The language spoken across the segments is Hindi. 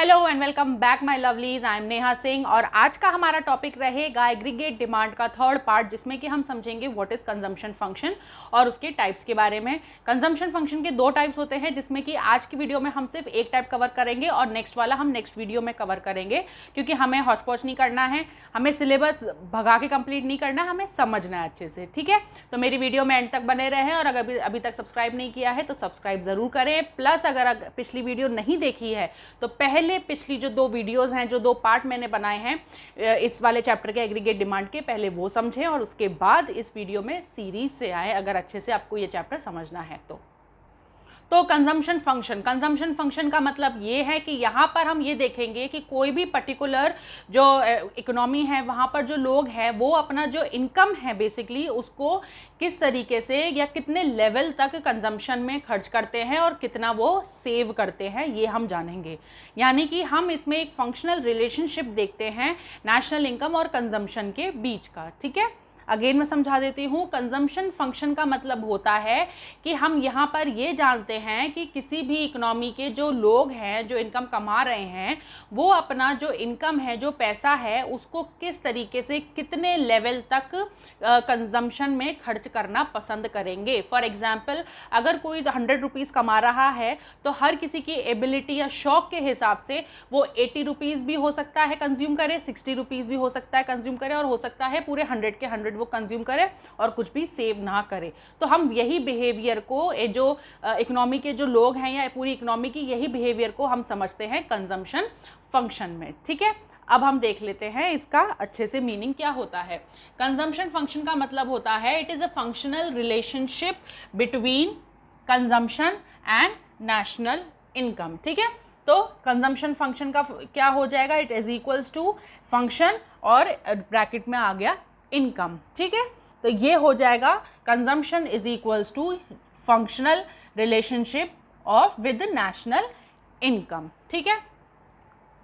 Hello and welcome back my lovelies. I am Neha Singh और आज का हमारा टॉपिक रहेगा एग्रीगेट डिमांड का थर्ड पार्ट, जिसमें कि हम समझेंगे व्हाट इज कंजम्पशन फंक्शन और उसके टाइप्स के बारे में। कंजम्पशन फंक्शन के दो टाइप्स होते हैं, जिसमें कि आज की वीडियो में हम सिर्फ एक टाइप कवर करेंगे और नेक्स्ट वाला हम नेक्स्ट वीडियो में कवर करेंगे, क्योंकि हमें हॉच पॉच नहीं करना है, हमें सिलेबस भगा के कंप्लीट नहीं करना है, हमें समझना है अच्छे से। ठीक है, तो मेरी वीडियो में एंड तक बने रहें और अगर अभी तक सब्सक्राइब नहीं किया है तो सब्सक्राइब ज़रूर करें। प्लस अगर पिछली वीडियो नहीं देखी है तो पहले पिछली जो दो वीडियोस हैं, जो दो पार्ट मैंने बनाए हैं इस वाले चैप्टर के एग्रीगेट डिमांड के, पहले वो समझें और उसके बाद इस वीडियो में सीरीज से आए, अगर अच्छे से आपको ये चैप्टर समझना है तो कंजम्पशन फंक्शन का मतलब ये है कि यहाँ पर हम ये देखेंगे कि कोई भी पर्टिकुलर जो इकोनॉमी है, वहाँ पर जो लोग हैं वो अपना जो इनकम है बेसिकली उसको किस तरीके से या कितने लेवल तक कंजम्पशन में खर्च करते हैं और कितना वो सेव करते हैं, ये हम जानेंगे। यानी कि हम इसमें एक फंक्शनल रिलेशनशिप देखते हैं नेशनल इनकम और कंजम्पशन के बीच का। ठीक है, अगेन मैं समझा देती हूँ। कंजम्पशन फंक्शन का मतलब होता है कि हम यहाँ पर ये जानते हैं कि किसी भी इकोनॉमी के जो लोग हैं, जो इनकम कमा रहे हैं, वो अपना जो इनकम है, जो पैसा है, उसको किस तरीके से कितने लेवल तक कंजम्पशन में खर्च करना पसंद करेंगे। फॉर एग्जाम्पल, अगर कोई 100 रुपीज़ कमा रहा है तो हर किसी की एबिलिटी या शौक के हिसाब से वो 80 रुपीज़ भी हो सकता है कंज्यूम करे, 60 रुपीज़ भी हो सकता है कंज्यूम करे, और हो सकता है पूरे 100 के 100 वो कंज्यूम करे और कुछ भी सेव ना करे। तो हम यही बिहेवियर को, जो इकोनॉमी के जो लोग हैं या पूरी इकोनॉमी की, यही बिहेवियर को हम समझते हैं कंजम्पशन फंक्शन में। ठीक है, अब हम देख लेते हैं इसका अच्छे से मीनिंग क्या होता है। कंजम्पशन फंक्शन का मतलब होता है it is a functional relationship between consumption and national income. ठीक है, तो कंजम्पशन फंक्शन का क्या हो जाएगा, it is equals to function और ब्रैकेट में आ गया इनकम। ठीक है, तो ये हो जाएगा consumption is equals to functional relationship of with national income. ठीक है,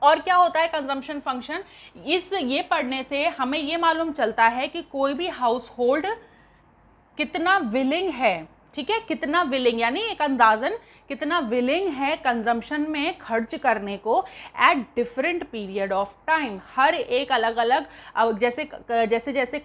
और क्या होता है कंजम्पशन फंक्शन, ये पढ़ने से हमें ये मालूम चलता है कि कोई भी हाउस होल्ड कितना विलिंग है। ठीक है, कितना विलिंग यानी एक अंदाजन कितना विलिंग है कंजम्पशन में खर्च करने को at different period of time. हर एक अलग अलग, जैसे जैसे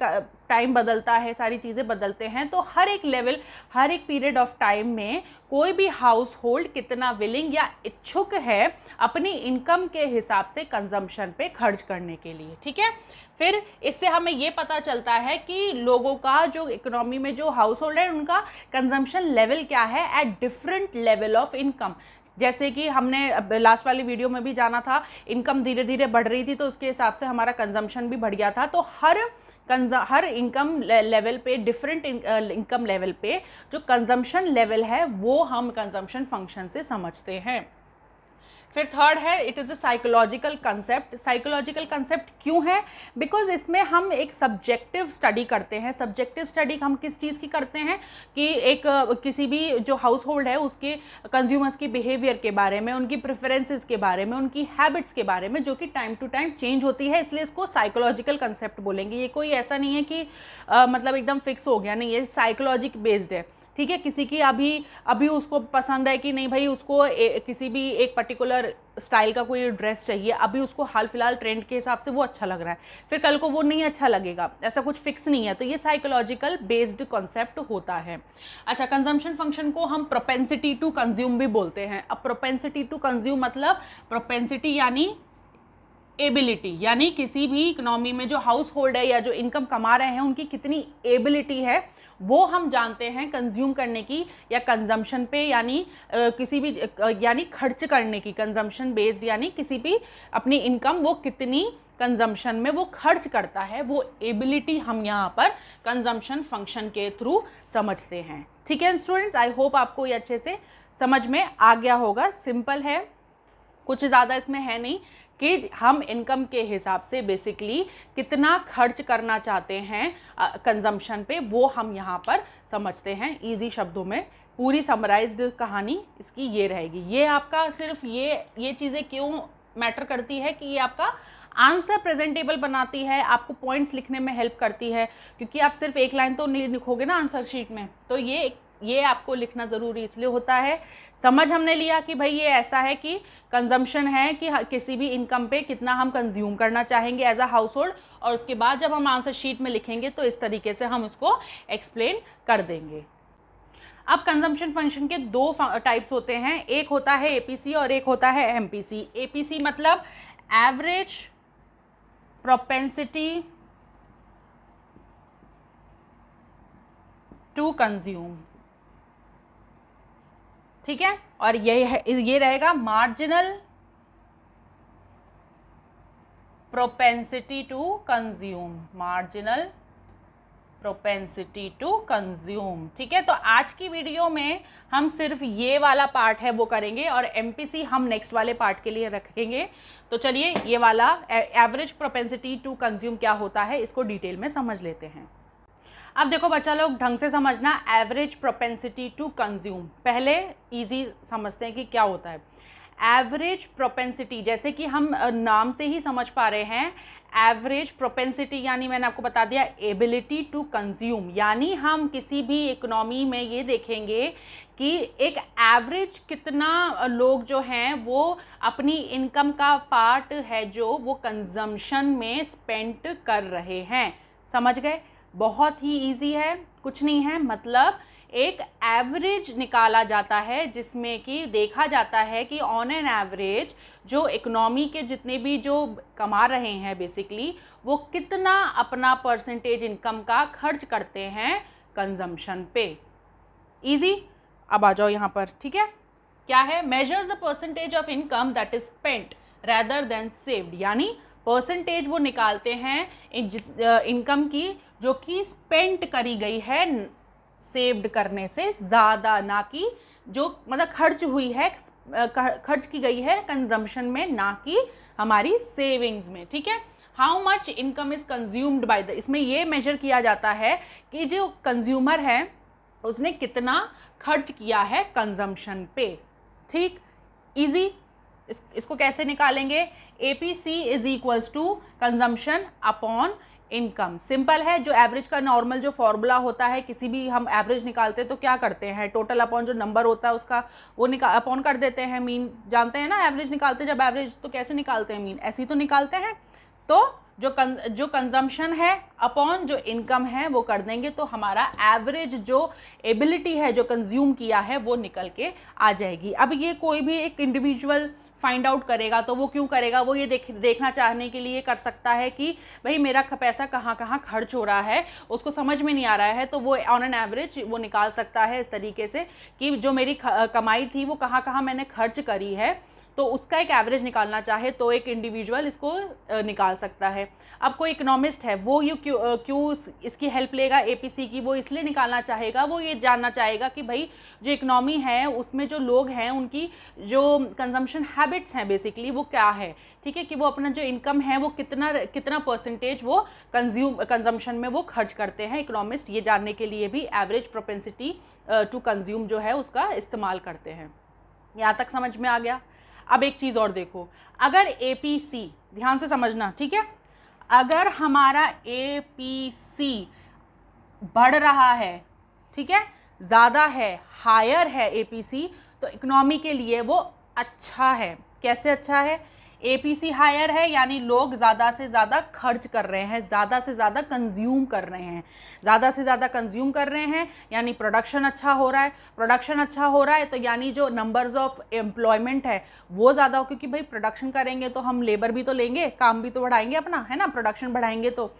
टाइम बदलता है, सारी चीज़ें बदलते हैं, तो हर एक लेवल, हर एक पीरियड ऑफ टाइम में कोई भी हाउस होल्ड कितना विलिंग या इच्छुक है अपनी इनकम के हिसाब से कंजम्पशन पे खर्च करने के लिए। ठीक है, फिर इससे हमें ये पता चलता है कि लोगों का जो इकोनॉमी में जो हाउस होल्ड है उनका कंजम्पशन लेवल क्या है at different level of income. जैसे कि हमने लास्ट वाली वीडियो में भी जाना था, इनकम धीरे धीरे बढ़ रही थी तो उसके हिसाब से हमारा कंजम्पशन भी बढ़ गया था। तो हर इनकम लेवल पे, डिफरेंट इनकम लेवल पे जो कंजम्पशन लेवल है वो हम कंजम्पशन फंक्शन से समझते हैं। फिर थर्ड है it is a psychological concept. Psychological concept क्यों है, बिकॉज इसमें हम एक सब्जेक्टिव स्टडी करते हैं। सब्जेक्टिव स्टडी हम किस चीज़ की करते हैं कि एक किसी भी जो हाउस होल्ड है उसके कंज्यूमर्स के बिहेवियर के बारे में, उनकी प्रेफरेंसेस के बारे में, उनकी हैबिट्स के बारे में, जो कि टाइम टू टाइम चेंज होती है, इसलिए इसको साइकोलॉजिकल कंसेप्ट बोलेंगे। ये कोई ऐसा नहीं है कि मतलब एकदम फिक्स हो गया, नहीं, ये साइकोलॉजिक बेस्ड है। ठीक है, किसी की अभी उसको पसंद है कि नहीं भाई, उसको किसी भी एक पर्टिकुलर स्टाइल का कोई ड्रेस चाहिए, अभी उसको हाल फिलहाल ट्रेंड के हिसाब से वो अच्छा लग रहा है, फिर कल को वो नहीं अच्छा लगेगा, ऐसा कुछ फिक्स नहीं है। तो ये साइकोलॉजिकल बेस्ड कॉन्सेप्ट होता है। अच्छा, कंजम्पशन फंक्शन को हम प्रोपेंसिटी टू कंज्यूम भी बोलते हैं। अब प्रोपेंसिटी टू कंज्यूम मतलब, प्रोपेंसिटी यानी एबिलिटी, यानी किसी भी इकोनॉमी में जो हाउस होल्ड है या जो इनकम कमा रहे हैं उनकी कितनी एबिलिटी है वो हम जानते हैं कंज्यूम करने की या कंजम्पशन पे, यानी किसी भी यानी खर्च करने की, कंजम्पशन बेस्ड, यानी किसी भी अपनी इनकम वो कितनी कंजम्पशन में वो खर्च करता है, वो एबिलिटी हम यहाँ पर कंजम्पशन फंक्शन के थ्रू समझते हैं। ठीक है स्टूडेंट्स, आई होप आपको ये अच्छे से समझ में आ गया होगा। सिंपल है, कुछ ज़्यादा इसमें है नहीं कि हम इनकम के हिसाब से बेसिकली कितना खर्च करना चाहते हैं कंजम्पशन पे, वो हम यहाँ पर समझते हैं। इजी शब्दों में पूरी समराइज्ड कहानी इसकी ये रहेगी। ये आपका सिर्फ ये चीज़ें क्यों मैटर करती है कि ये आपका आंसर प्रेजेंटेबल बनाती है, आपको पॉइंट्स लिखने में हेल्प करती है, क्योंकि आप सिर्फ एक लाइन तो नहीं लिखोगे ना आंसर शीट में, तो ये ये आपको लिखना ज़रूरी इसलिए होता है, समझ हमने लिया कि भाई ये ऐसा है कि कंजम्पशन है कि किसी भी इनकम पे कितना हम कंज्यूम करना चाहेंगे एज अ हाउस होल्ड, और उसके बाद जब हम आंसर शीट में लिखेंगे तो इस तरीके से हम उसको एक्सप्लेन कर देंगे। अब कंजम्पशन फंक्शन के दो टाइप्स होते हैं, एक होता है एपीसी और एक होता है एमपीसी। एपीसी मतलब एवरेज प्रोपेंसिटी टू कंज्यूम, ठीक है, और ये रहेगा marginal propensity to consume, marginal propensity to consume, ठीक है। तो आज की वीडियो में हम सिर्फ ये वाला पार्ट है वो करेंगे और एमपीसी हम नेक्स्ट वाले पार्ट के लिए रखेंगे। तो चलिए ये वाला एवरेज प्रोपेंसिटी टू कंज्यूम क्या होता है इसको डिटेल में समझ लेते हैं। अब देखो बच्चा लोग ढंग से समझना, एवरेज प्रोपेंसिटी टू कंज्यूम पहले इजी समझते हैं कि क्या होता है। एवरेज प्रोपेंसिटी जैसे कि हम नाम से ही समझ पा रहे हैं, एवरेज प्रोपेंसिटी यानी मैंने आपको बता दिया एबिलिटी टू कंज्यूम, यानी हम किसी भी इकोनॉमी में ये देखेंगे कि एक एवरेज कितना लोग जो हैं वो अपनी इनकम का पार्ट है जो वो कंजम्पशन में स्पेंड कर रहे हैं। समझ गए? बहुत ही इजी है, कुछ नहीं है, मतलब एक एवरेज निकाला जाता है जिसमें कि देखा जाता है कि ऑन एन एवरेज जो इकोनॉमी के जितने भी जो कमा रहे हैं बेसिकली वो कितना अपना परसेंटेज इनकम का खर्च करते हैं कंजम्पशन पे। इजी, अब आ जाओ यहाँ पर, ठीक है। क्या है? Measures the percentage of income that is spent rather than saved, यानी परसेंटेज वो निकालते हैं इनकम की जो कि स्पेंड करी गई है सेव्ड करने से ज़्यादा, ना कि जो मतलब खर्च हुई है, खर्च की गई है कंजम्पशन में, ना कि हमारी सेविंग्स में, ठीक है। How much income is consumed by the, इसमें ये मेजर किया जाता है कि जो कंज्यूमर है उसने कितना खर्च किया है कंजम्पशन पे, ठीक। इजी, इसको कैसे निकालेंगे? APC is equals to consumption upon income. Simple है, जो एवरेज का नॉर्मल जो फॉर्मूला होता है, किसी भी हम एवरेज निकालते हैं तो क्या करते हैं, टोटल अपॉन जो नंबर होता है उसका वो अपॉन कर देते हैं। मीन जानते हैं ना, एवरेज निकालते हैं जब एवरेज तो कैसे निकालते हैं, मीन ऐसे ही तो निकालते हैं। तो जो कंजम्पशन है अपॉन जो इनकम है वो कर देंगे तो हमारा एवरेज जो एबिलिटी है जो कंज्यूम किया है वो निकल के आ जाएगी। अब ये कोई भी एक इंडिविजुअल फाइंड आउट करेगा तो वो क्यों करेगा, वो ये देखना चाहने के लिए कर सकता है कि भाई मेरा पैसा कहाँ कहाँ खर्च हो रहा है, उसको समझ में नहीं आ रहा है, तो वो ऑन एन एवरेज वो निकाल सकता है इस तरीके से कि जो मेरी कमाई थी वो कहाँ कहाँ मैंने खर्च करी है, तो उसका एक एवरेज निकालना चाहे तो एक इंडिविजुअल इसको निकाल सकता है। अब कोई इकोनॉमिस्ट है वो क्यों इसकी हेल्प लेगा एपीसी की, वो इसलिए निकालना चाहेगा, वो ये जानना चाहेगा कि भाई जो इकोनॉमी है उसमें जो लोग हैं उनकी जो कंजम्पशन हैबिट्स हैं बेसिकली वो क्या है, ठीक है, कि वो अपना जो इनकम है वो कितना परसेंटेज वो कंजम्पशन में वो खर्च करते हैं। इकोनॉमिस्ट ये जानने के लिए भी एवरेज प्रोपेंसिटी टू कंज्यूम जो है उसका इस्तेमाल करते हैं। यहाँ तक समझ में आ गया? अब एक चीज़ और देखो, अगर एपीसी, ध्यान से समझना, ठीक है, अगर हमारा एपीसी बढ़ रहा है, ठीक है, ज़्यादा है, हायर है एपीसी, तो इकोनॉमी के लिए वो अच्छा है। कैसे अच्छा है? एपीसी हायर है यानी लोग ज़्यादा से ज़्यादा खर्च कर रहे हैं, ज़्यादा से ज़्यादा कंज्यूम कर रहे हैं, ज़्यादा से ज़्यादा कंज्यूम कर रहे हैं यानी प्रोडक्शन अच्छा हो रहा है, प्रोडक्शन अच्छा हो रहा है तो यानी जो नंबर्स ऑफ एम्प्लॉयमेंट है वो ज़्यादा हो, क्योंकि भाई प्रोडक्शन करेंगे तो हम लेबर भी तो लेंगे, काम भी तो बढ़ाएंगे अपना, है ना, प्रोडक्शन बढ़ाएंगे तो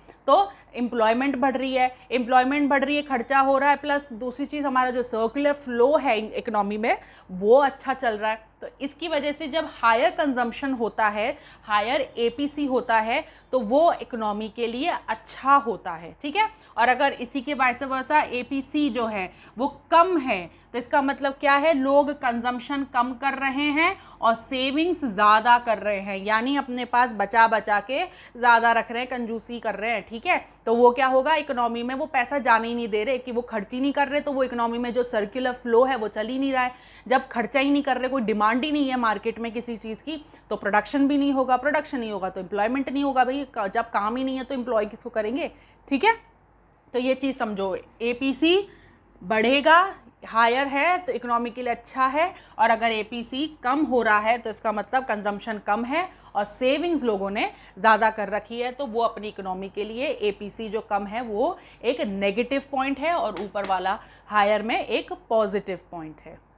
एम्प्लॉयमेंट बढ़ रही है, खर्चा हो रहा है, प्लस दूसरी चीज़ हमारा जो सर्कुलर फ्लो है इकोनॉमी में वो अच्छा चल रहा है। तो इसकी वजह से जब हायर कंजम्पशन होता है, हायर एपीसी होता है, तो वो इकोनॉमी के लिए अच्छा होता है, ठीक है। और अगर इसी के वाइस वर्सा एपीसी जो है वो कम है तो इसका मतलब क्या है, लोग कंजम्पशन कम कर रहे हैं और सेविंग्स ज़्यादा कर रहे हैं, यानी अपने पास बचा बचा के ज़्यादा रख रहे हैं, कंजूसी कर रहे हैं, ठीक है। तो वो क्या होगा, इकोनॉमी में वो पैसा जाने ही नहीं दे रहे, कि वो खर्च ही नहीं कर रहे, तो वो इकोनॉमी में जो सर्कुलर फ्लो है वो चल ही नहीं रहा है। जब खर्चा ही नहीं कर रहे, कोई डिमांड ही नहीं है मार्केट में किसी चीज़ की, तो प्रोडक्शन भी नहीं होगा, प्रोडक्शन नहीं होगा तो एम्प्लॉयमेंट नहीं होगा। भाई जब काम ही नहीं है तो एम्प्लॉय किसको करेंगे, ठीक है। तो ये चीज़ समझो, एपीसी बढ़ेगा हायर है तो इकोनॉमी के लिए अच्छा है, और अगर एपीसी कम हो रहा है तो इसका मतलब कंजम्पशन कम है और सेविंग्स लोगों ने ज़्यादा कर रखी है, तो वो अपनी इकोनॉमी के लिए एपीसी जो कम है वो एक नेगेटिव पॉइंट है और ऊपर वाला हायर में एक पॉजिटिव पॉइंट है।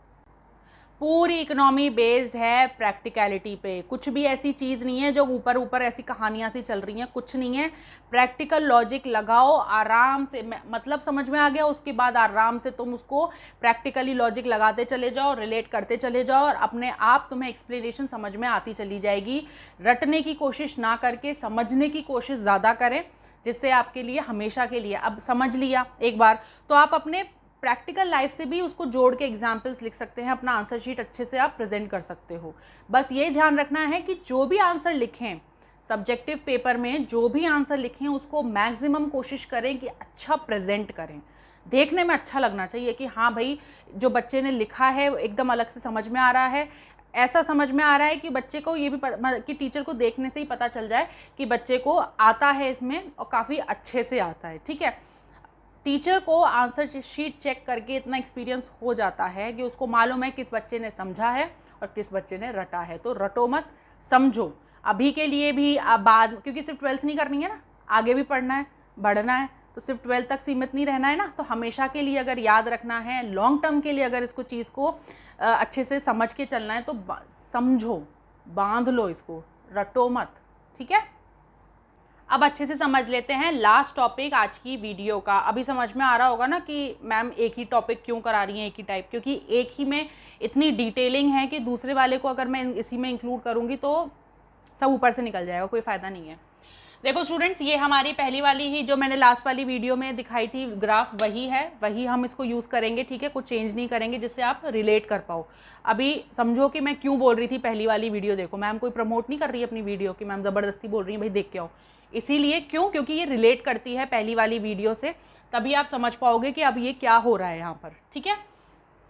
पूरी इकोनॉमी बेस्ड है प्रैक्टिकलिटी पे, कुछ भी ऐसी चीज़ नहीं है जो ऊपर ऊपर ऐसी कहानियाँ सी चल रही हैं, कुछ नहीं है। प्रैक्टिकल लॉजिक लगाओ आराम से, मतलब समझ में आ गया, उसके बाद आराम से तुम उसको प्रैक्टिकली लॉजिक लगाते चले जाओ, रिलेट करते चले जाओ और अपने आप तुम्हें एक्सप्लेनेशन समझ में आती चली जाएगी। रटने की कोशिश ना करके समझने की कोशिश ज़्यादा करें, जिससे आपके लिए हमेशा के लिए, अब समझ लिया एक बार तो आप अपने प्रैक्टिकल लाइफ से भी उसको जोड़ के एग्जाम्पल्स लिख सकते हैं, अपना आंसर शीट अच्छे से आप प्रेजेंट कर सकते हो। बस ये ध्यान रखना है कि जो भी आंसर लिखें सब्जेक्टिव पेपर में, जो भी आंसर लिखें उसको मैक्सिमम कोशिश करें कि अच्छा प्रेजेंट करें, देखने में अच्छा लगना चाहिए कि हाँ भाई जो बच्चे ने लिखा है एकदम अलग से समझ में आ रहा है, ऐसा समझ में आ रहा है कि बच्चे को ये भी कि टीचर को देखने से ही पता चल जाए कि बच्चे को आता है इसमें और काफ़ी अच्छे से आता है। ठीक है, टीचर को आंसर शीट चेक करके इतना एक्सपीरियंस हो जाता है कि उसको मालूम है किस बच्चे ने समझा है और किस बच्चे ने रटा है। तो रटो मत, समझो। अभी के लिए भी बाद, क्योंकि सिर्फ 12th नहीं करनी है ना, आगे भी पढ़ना है, बढ़ना है, तो सिर्फ 12th तक सीमित नहीं रहना है ना। तो हमेशा के लिए अगर याद रखना है, लॉन्ग टर्म के लिए अगर इसको चीज़ को अच्छे से समझ के चलना है तो समझो, बांध लो इसको, रटो मत। ठीक है, अब अच्छे से समझ लेते हैं लास्ट टॉपिक आज की वीडियो का। अभी समझ में आ रहा होगा ना कि मैम एक ही टॉपिक क्यों करा रही हैं, एक ही टाइप, क्योंकि एक ही में इतनी डिटेलिंग है कि दूसरे वाले को अगर मैं इसी में इंक्लूड करूँगी तो सब ऊपर से निकल जाएगा, कोई फ़ायदा नहीं है। देखो स्टूडेंट्स, ये हमारी पहली वाली ही जो मैंने लास्ट वाली वीडियो में दिखाई थी ग्राफ, वही है, वही हम इसको यूज़ करेंगे। ठीक है, कुछ चेंज नहीं करेंगे जिससे आप रिलेट कर पाओ। अभी समझो कि मैं क्यों बोल रही थी पहली वाली वीडियो देखो, मैम कोई प्रमोट नहीं कर रही है अपनी वीडियो की, मैम ज़बरदस्ती बोल रही है भाई देख के आओ, इसीलिए क्यों, क्योंकि ये रिलेट करती है पहली वाली वीडियो से, तभी आप समझ पाओगे कि अब ये क्या हो रहा है यहाँ पर। ठीक है,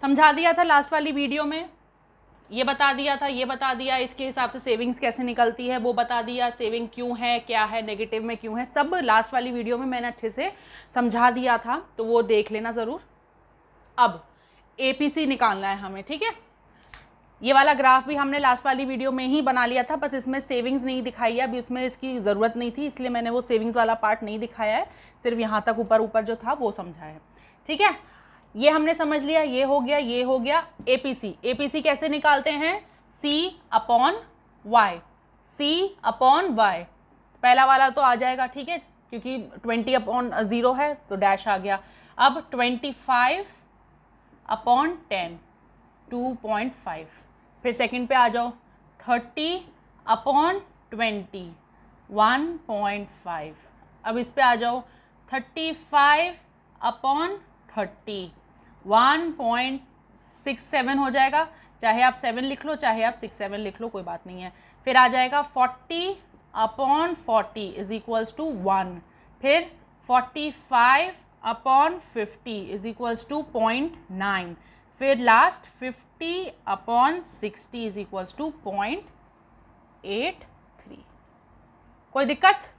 समझा दिया था लास्ट वाली वीडियो में, ये बता दिया था, ये बता दिया, इसके हिसाब से सेविंग्स कैसे निकलती है वो बता दिया, सेविंग क्यों है, क्या है, नेगेटिव में क्यों है, सब लास्ट वाली वीडियो में मैंने अच्छे से समझा दिया था, तो वो देख लेना ज़रूर। अब एपीसी निकालना है हमें। ठीक है, ये वाला ग्राफ भी हमने लास्ट वाली वीडियो में ही बना लिया था, बस इसमें सेविंग्स नहीं दिखाई है, अभी उसमें इसकी ज़रूरत नहीं थी, इसलिए मैंने वो सेविंग्स वाला पार्ट नहीं दिखाया है, सिर्फ यहाँ तक ऊपर ऊपर जो था वो समझाया है। ठीक है, ये हमने समझ लिया, ये हो गया, ये हो गया। एपीसी, एपीसी कैसे निकालते हैं, सी अपॉन वाई, सी अपॉन वाई, पहला वाला तो आ जाएगा। ठीक है, क्योंकि 20/0 है तो डैश आ गया। अब 25 अपॉन 10, 2.5, फिर सेकंड पे आ जाओ, 30 अपॉन 20, 1.5, अब इस पे आ जाओ, 35 अपॉन 30, 1.67 हो जाएगा, चाहे आप 7 लिख लो चाहे आप 6-7 लिख लो, कोई बात नहीं है। फिर आ जाएगा 40 अपॉन 40 इज इक्वल्स टू 1, फिर 45 अपॉन 50 इज इक्वल्स टू 0.9, फिर last 50 upon 60 is equals to 0.83। कोई दिक्कत?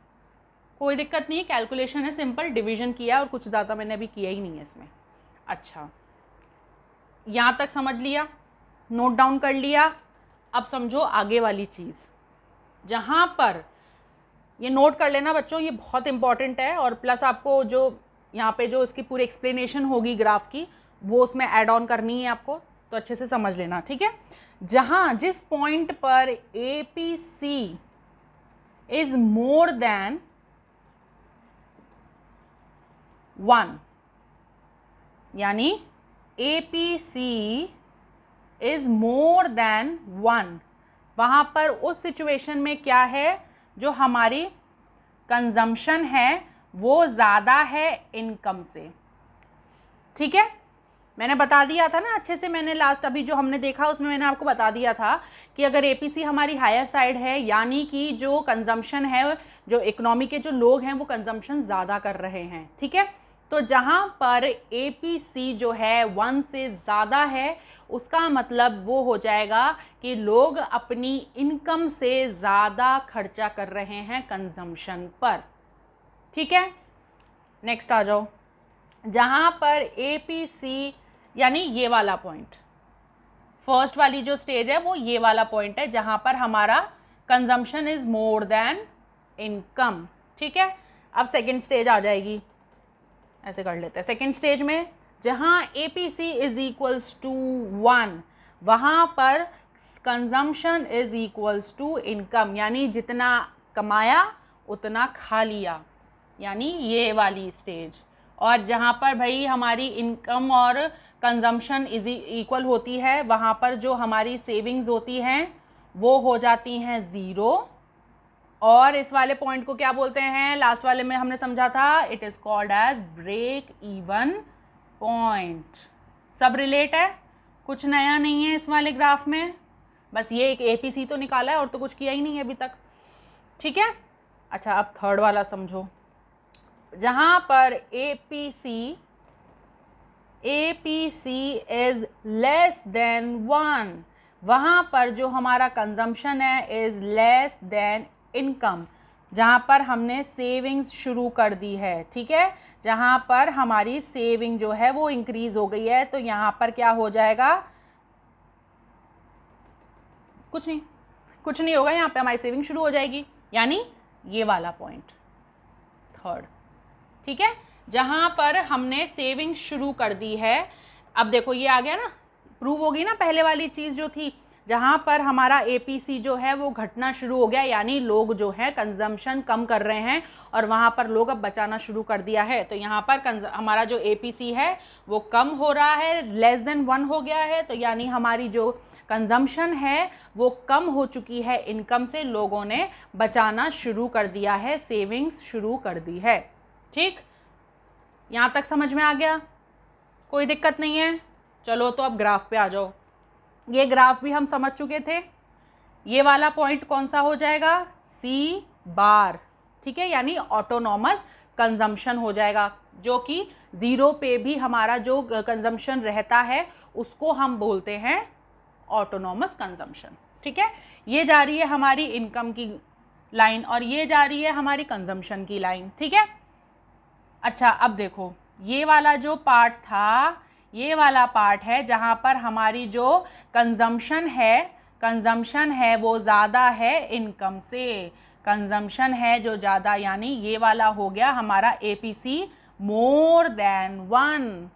कोई दिक्कत नहीं, कैलकुलेशन है, सिंपल डिवीजन किया और कुछ ज़्यादा मैंने अभी किया ही नहीं है इसमें। अच्छा, यहाँ तक समझ लिया, नोट डाउन कर लिया। अब समझो आगे वाली चीज़, जहाँ पर ये नोट कर लेना बच्चों, ये बहुत इंपॉर्टेंट है, और प्लस आपको जो यहाँ पे जो इसकी पूरी एक्सप्लेनेशन होगी ग्राफ की वो उसमें ऐड ऑन करनी है आपको, तो अच्छे से समझ लेना। ठीक है, जहाँ जिस पॉइंट पर एपीसी इज मोर देन 1, यानी एपीसी इज मोर देन 1, वहाँ पर उस सिचुएशन में क्या है, जो हमारी कंजम्पशन है वो ज़्यादा है इनकम से। ठीक है, मैंने बता दिया था ना अच्छे से, मैंने लास्ट अभी जो हमने देखा उसमें मैंने आपको बता दिया था कि अगर एपीसी हमारी हायर साइड है, यानी कि जो कंजम्पशन है, जो इकोनॉमी के जो लोग हैं वो कंजम्पशन ज़्यादा कर रहे हैं। ठीक है, तो जहाँ पर एपीसी जो है 1 से ज़्यादा है, उसका मतलब वो हो जाएगा कि लोग अपनी इनकम से ज़्यादा खर्चा कर रहे हैं कंजम्पशन पर। ठीक है, नेक्स्ट आ जाओ, जहाँ पर एपीसी यानी ये वाला पॉइंट। फर्स्ट वाली जो स्टेज है वो ये वाला पॉइंट है जहाँ पर हमारा consumption is more than income. ठीक है, अब सेकेंड स्टेज आ जाएगी, ऐसे कर लेते हैं। सेकेंड स्टेज में जहाँ APC इज इक्वल्स टू 1, वहाँ पर consumption is equals to income, यानी जितना कमाया उतना खा लिया, यानी ये वाली स्टेज। और जहाँ पर भाई हमारी इनकम और कंजम्पशन इज इक्वल होती है, वहाँ पर जो हमारी सेविंग्स होती हैं वो हो जाती हैं ज़ीरो। और इस वाले पॉइंट को क्या बोलते हैं, लास्ट वाले में हमने समझा था, it is called as break even point. सब रिलेट है, कुछ नया नहीं है इस वाले ग्राफ में, बस ये एक APC तो निकाला है और तो कुछ किया ही नहीं है अभी तक। ठीक है, अच्छा अब थर्ड वाला समझो। जहाँ पर APC इज लेस देन 1, वहाँ पर जो हमारा कंजम्पशन है इज लेस देन इनकम, जहाँ पर हमने सेविंग्स शुरू कर दी है। ठीक है, जहाँ पर हमारी सेविंग जो है वो इंक्रीज हो गई है, तो यहाँ पर क्या हो जाएगा, कुछ नहीं होगा, यहाँ पे हमारी सेविंग शुरू हो जाएगी, यानी ये वाला पॉइंट थर्ड। ठीक है, जहाँ पर हमने सेविंग शुरू कर दी है। अब देखो ये आ गया ना, प्रूव होगी ना पहले वाली चीज़ जो थी, जहाँ पर हमारा APC जो है वो घटना शुरू हो गया, यानी लोग जो है कंजम्पशन कम कर रहे हैं और वहाँ पर लोग अब बचाना शुरू कर दिया है। तो यहाँ पर हमारा जो APC है वो कम हो रहा है, लेस देन 1 हो गया है, तो यानी हमारी जो कंजम्पशन है वो कम हो चुकी है इनकम से, लोगों ने बचाना शुरू कर दिया है, सेविंग्स शुरू कर दी है। ठीक, यहाँ तक समझ में आ गया, कोई दिक्कत नहीं है। चलो तो अब ग्राफ पे आ जाओ। ये ग्राफ भी हम समझ चुके थे, ये वाला पॉइंट कौन सा हो जाएगा, C⁻। ठीक है, यानी ऑटोनॉमस कंजम्पशन हो जाएगा, जो कि ज़ीरो पे भी हमारा जो कंजम्पशन रहता है उसको हम बोलते हैं ऑटोनॉमस कंजम्पशन। ठीक है, ये जा रही है हमारी इनकम की लाइन और ये जा रही है हमारी कंजम्पशन की लाइन। ठीक है, अच्छा अब देखो ये वाला जो पार्ट था, ये वाला पार्ट है जहाँ पर हमारी जो कंजम्पशन है वो ज़्यादा है इनकम से, कंजम्पशन है जो ज़्यादा, यानी ये वाला हो गया हमारा APC मोर देन 1।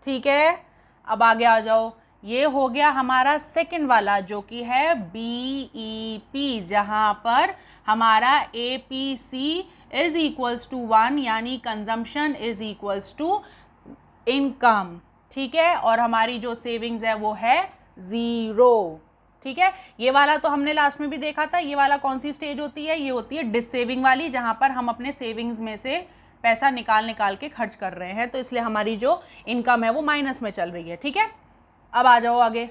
ठीक है, अब आगे आ जाओ, ये हो गया हमारा सेकंड वाला जो कि है BEP, जहाँ पर हमारा APC इज इक्वल्स टू 1, यानी consumption is equals to income. ठीक है, और हमारी जो सेविंग्स है वो है ज़ीरो। ठीक है, ये वाला तो हमने लास्ट में भी देखा था, ये वाला कौन सी स्टेज होती है, ये होती है डिससेविंग वाली, जहाँ पर हम अपने सेविंग्स में से पैसा निकाल के खर्च कर रहे हैं, तो इसलिए हमारी जो इनकम है वो माइनस में चल रही है। ठीक है, अब आ जाओ आगे,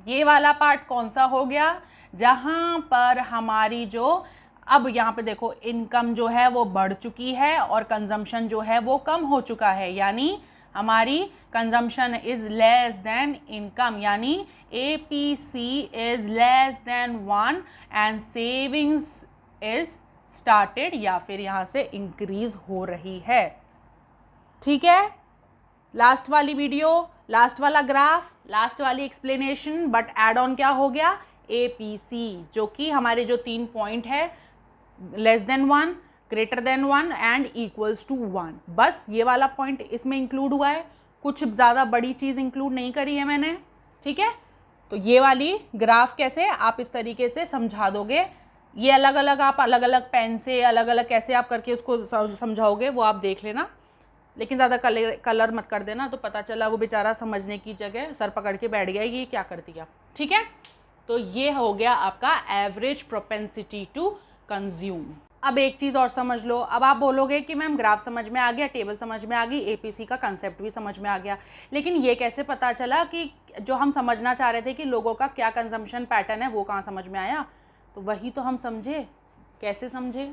ये वाला पार्ट कौन सा हो गया, जहाँ पर हमारी जो, अब यहाँ पे देखो इनकम जो है वो बढ़ चुकी है और कंजम्पशन जो है वो कम हो चुका है, यानी हमारी consumption is less than income, यानी APC is less than 1 and savings is started, या फिर यहाँ से इंक्रीज हो रही है। ठीक है, लास्ट वाली वीडियो, लास्ट वाला ग्राफ, लास्ट वाली एक्सप्लेनेशन, बट एड ऑन क्या हो गया, APC, जो कि हमारे जो 3 पॉइंट है, less than 1, greater than 1 and equals to 1, बस ये वाला पॉइंट इसमें इंक्लूड हुआ है, कुछ ज़्यादा बड़ी चीज़ इंक्लूड नहीं करी है मैंने। ठीक है, तो ये वाली ग्राफ कैसे आप इस तरीके से समझा दोगे, ये अलग अलग आप अलग अलग पेन से अलग अलग कैसे आप करके उसको समझाओगे वो आप देख लेना, लेकिन ज़्यादा कलर मत कर देना, तो पता चला वो बेचारा समझने की जगह सर पकड़ के बैठ गया, ये क्या कर दिया। ठीक है, तो ये हो गया आपका एवरेज प्रोपेंसिटी टू कंज्यूम। अब एक चीज़ और समझ लो, अब आप बोलोगे कि मैम ग्राफ समझ में आ गया, टेबल समझ में आ गई, APC का कंसेप्ट भी समझ में आ गया, लेकिन ये कैसे पता चला कि जो हम समझना चाह रहे थे कि लोगों का क्या कंजम्पशन पैटर्न है वो कहाँ समझ में आया। तो वही तो हम समझे, कैसे समझे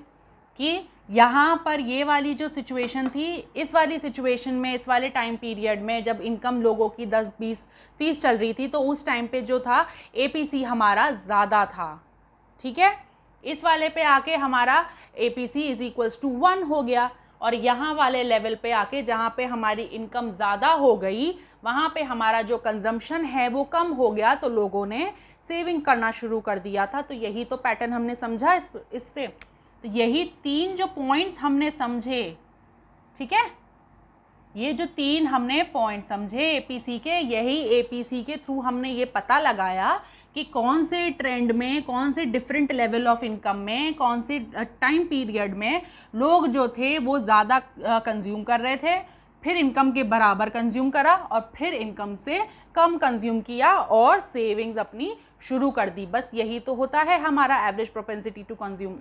कि यहाँ पर ये वाली जो सिचुएशन थी, इस वाली सिचुएशन में, इस वाले टाइम पीरियड में जब इनकम लोगों की 10, 20, 30 चल रही थी, तो उस टाइम पे जो था APC हमारा ज़्यादा था। ठीक है, इस वाले पे आके हमारा APC इज इक्वल्स टू 1 हो गया, और यहाँ वाले लेवल पे आके जहाँ पे हमारी इनकम ज़्यादा हो गई वहाँ पे हमारा जो कंजम्पशन है वो कम हो गया, तो लोगों ने सेविंग करना शुरू कर दिया था। तो यही तो पैटर्न हमने समझा इससे। तो यही 3 जो पॉइंट्स हमने समझे, ठीक है, ये जो 3 हमने पॉइंट समझे एपीसी के, यही एपीसी के थ्रू हमने ये पता लगाया कि कौन से ट्रेंड में, कौन से डिफरेंट लेवल ऑफ इनकम में, कौन से टाइम पीरियड में लोग जो थे वो ज़्यादा कंज्यूम कर रहे थे, फिर इनकम के बराबर कंज्यूम करा और फिर इनकम से कम कंज्यूम किया और सेविंग्स अपनी शुरू कर दी। बस यही तो होता है हमारा एवरेज प्रोपेंसिटी टू कंज्यूम।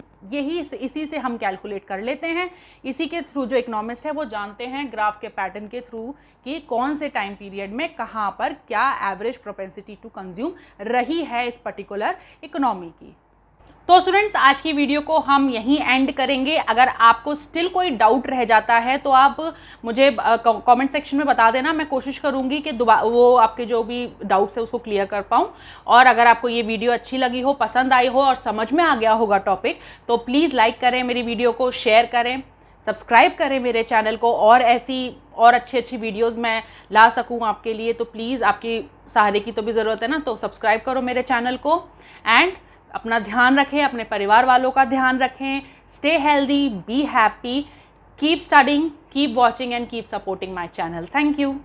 इसी से हम कैलकुलेट कर लेते हैं। इसी के थ्रू जो इकोनॉमिस्ट है वो जानते हैं ग्राफ के पैटर्न के थ्रू कि कौन से टाइम पीरियड में कहाँ पर क्या एवरेज प्रोपेंसिटी टू कंज्यूम रही है इस पर्टिकुलर इकोनॉमी की। तो स्टूडेंट्स, आज की वीडियो को हम यहीं एंड करेंगे। अगर आपको स्टिल कोई डाउट रह जाता है तो आप मुझे कमेंट सेक्शन में बता देना, मैं कोशिश करूंगी कि वो आपके जो भी डाउट्स है उसको क्लियर कर पाऊँ। और अगर आपको ये वीडियो अच्छी लगी हो, पसंद आई हो और समझ में आ गया होगा टॉपिक, तो प्लीज़ लाइक करें मेरी वीडियो को, शेयर करें, सब्सक्राइब करें मेरे चैनल को, और ऐसी और अच्छी वीडियोस मैं ला सकूं आपके लिए। तो प्लीज़, आपकी सहारे की तो भी ज़रूरत है ना, तो सब्सक्राइब करो मेरे चैनल को। एंड अपना ध्यान रखें, अपने परिवार वालों का ध्यान रखें। Stay healthy, be happy, keep studying, keep watching and keep supporting my channel. Thank you.